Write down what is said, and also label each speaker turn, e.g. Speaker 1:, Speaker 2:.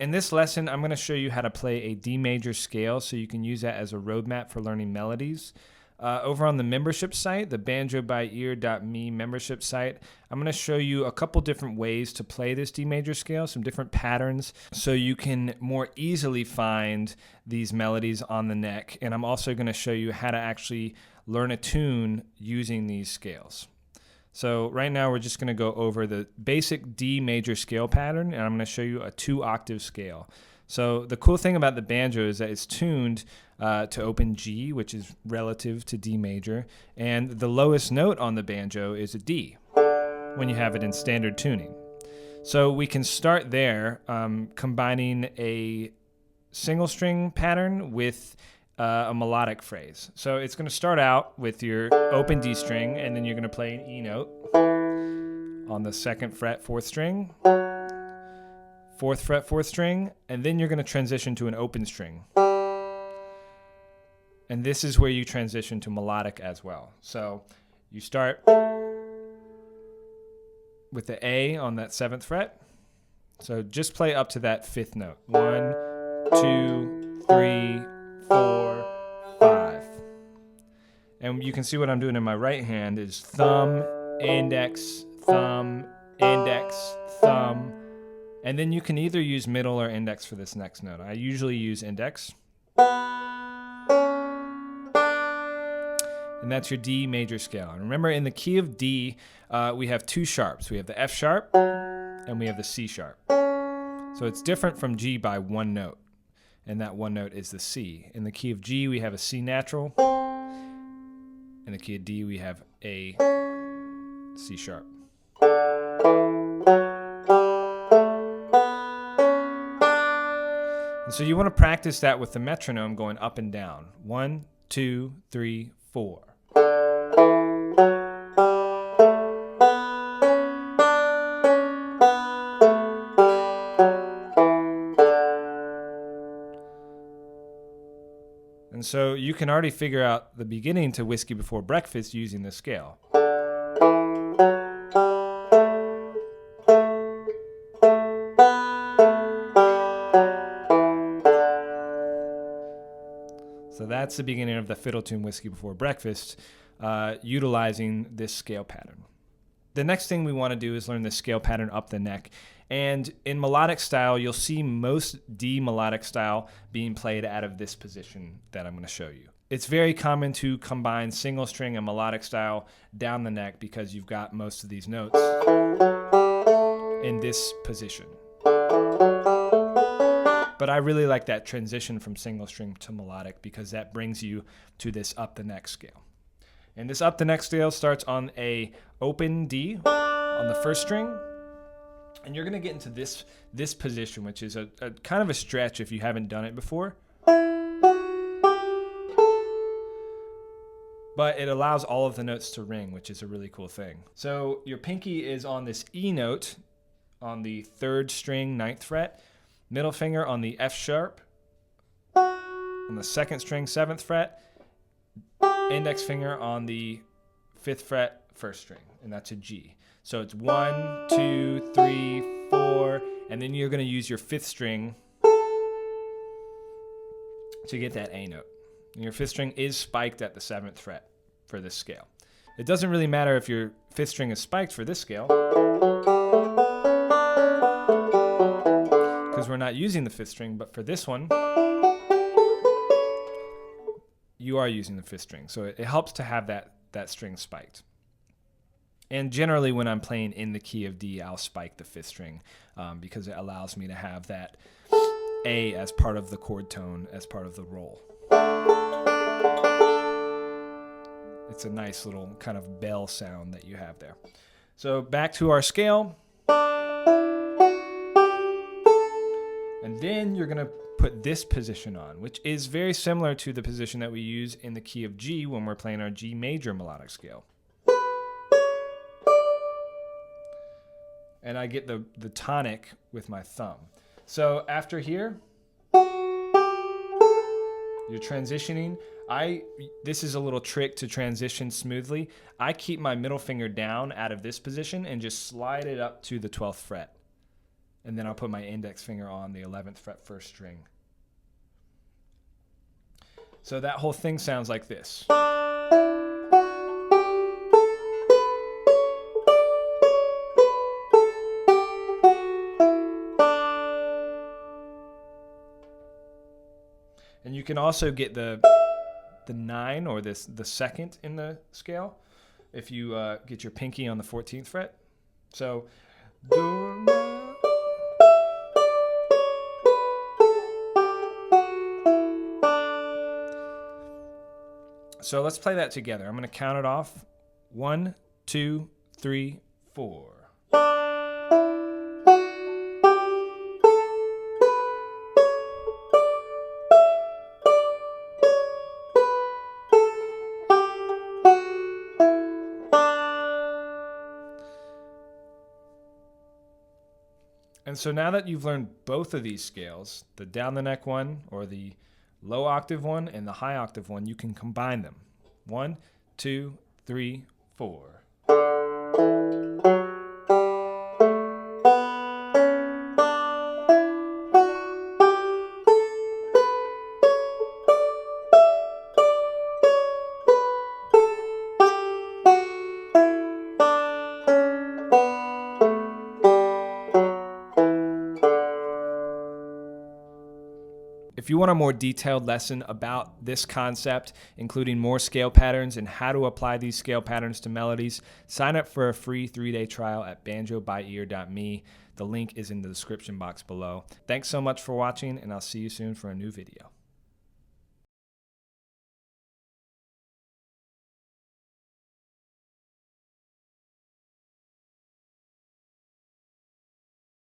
Speaker 1: In this lesson, I'm going to show you how to play a D major scale so you can use that as a roadmap for learning melodies. Over on the membership site, the banjobyear.me membership site, I'm going to show you a couple different ways to play this D major scale, some different patterns, so you can more easily find these melodies on the neck. And I'm also going to show you how to actually learn a tune using these scales. So right now we're just going to go over the basic D major scale pattern, and I'm going to show you a 2-octave scale. So the cool thing about the banjo is that it's tuned to open G, which is relative to D major, and the lowest note on the banjo is a D when you have it in standard tuning. So we can start there, combining a single string pattern with a melodic phrase. So it's going to start out with your open D string, and then you're going to play an E note on the 2nd fret 4th string, 4th fret 4th string, and then you're going to transition to an open string. And this is where you transition to melodic as well. So you start with the A on that 7th fret. So just play up to that 5th note. 1, 2, 3, 4, 5. And you can see what I'm doing in my right hand is thumb, index, thumb, index, thumb. And then you can either use middle or index for this next note. I usually use index. And that's your D major scale. And remember, in the key of D, we have 2 sharps. We have the F sharp and we have the C sharp. So it's different from G by 1 note. And that 1 note is the C. In the key of G, we have a C natural. In the key of D, we have a C sharp. And so you want to practice that with the metronome going up and down. 1, 2, 3, 4. And so you can already figure out the beginning to Whiskey Before Breakfast using this scale. So that's the beginning of the fiddle tune Whiskey Before Breakfast, utilizing this scale pattern. The next thing we want to do is learn the scale pattern up the neck. And in melodic style, you'll see most D melodic style being played out of this position that I'm going to show you. It's very common to combine single string and melodic style down the neck because you've got most of these notes in this position. But I really like that transition from single string to melodic because that brings you to this up the neck scale. And this up the neck scale starts on a open D on the 1st string. And you're going to get into this position, which is a kind of a stretch if you haven't done it before. But it allows all of the notes to ring, which is a really cool thing. So your pinky is on this E note on the 3rd string, 9th fret. Middle finger on the F sharp on the 2nd string, 7th fret. Index finger on the 5th fret, 1st string, and that's a G. So it's 1, 2, 3, 4, and then you're going to use your 5th string to get that A note. And your 5th string is spiked at the 7th fret for this scale. It doesn't really matter if your 5th string is spiked for this scale, because we're not using the 5th string, but for this one, you are using the 5th string. So it helps to have that string spiked. And generally when I'm playing in the key of D, I'll spike the 5th string because it allows me to have that A as part of the chord tone, as part of the roll. It's a nice little kind of bell sound that you have there. So back to our scale. And then you're going to put this position on, which is very similar to the position that we use in the key of G when we're playing our G major melodic scale. And I get the tonic with my thumb. So after here, you're transitioning. This is a little trick to transition smoothly. I keep my middle finger down out of this position and just slide it up to the 12th fret. and then I'll put my index finger on the 11th fret first string. So that whole thing sounds like this. And you can also get the 9 or the second in the scale if you get your pinky on the 14th fret. So let's play that together. I'm going to count it off. 1, 2, 3, 4. And so now that you've learned both of these scales, the down the neck one or the low octave one and the high octave one, you can combine them. 1, 2, 3, 4. If you want a more detailed lesson about this concept, including more scale patterns and how to apply these scale patterns to melodies, sign up for a free 3-day trial at banjobyear.me. The link is in the description box below. Thanks so much for watching, and I'll see you soon for a new video.